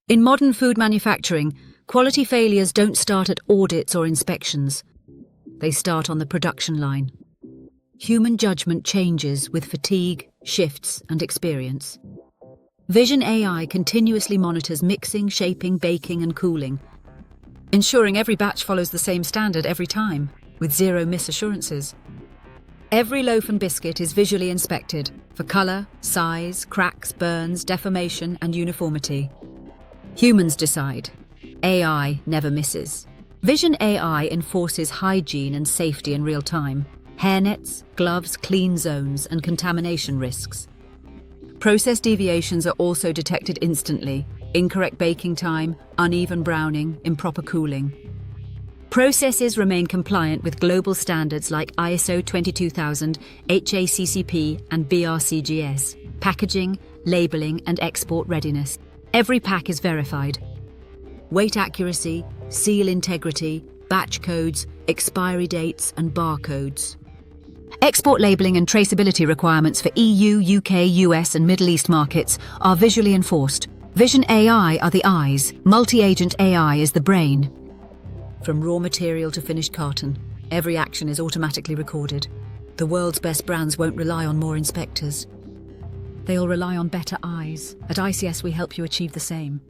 In modern food manufacturing, quality failures don't start at audits or inspections. They start on the production line. Human judgment changes with fatigue, shifts, and experience. Vision AI continuously monitors mixing, shaping, baking, and cooling, ensuring every batch follows the same standard every time, with zero misassurances. Every loaf and biscuit is visually inspected for color, size, cracks, burns, deformation, and uniformity. Humans decide. AI never misses. Vision AI enforces hygiene and safety in real time. Hairnets, gloves, clean zones, and contamination risks. Process deviations are also detected instantly. Incorrect baking time, uneven browning, improper cooling. Processes remain compliant with global standards like ISO 22000, HACCP, and BRCGS. Packaging, labeling, and export readiness. Every pack is verified. Weight accuracy, seal integrity, batch codes, expiry dates, and barcodes. Export labeling and traceability requirements for EU, UK, US, and Middle East markets are visually enforced. Vision AI are the eyes, multi-agent AI is the brain. From raw material to finished carton, every action is automatically recorded. The world's best brands won't rely on more inspectors. They'll rely on better eyes. At ICS, we help you achieve the same.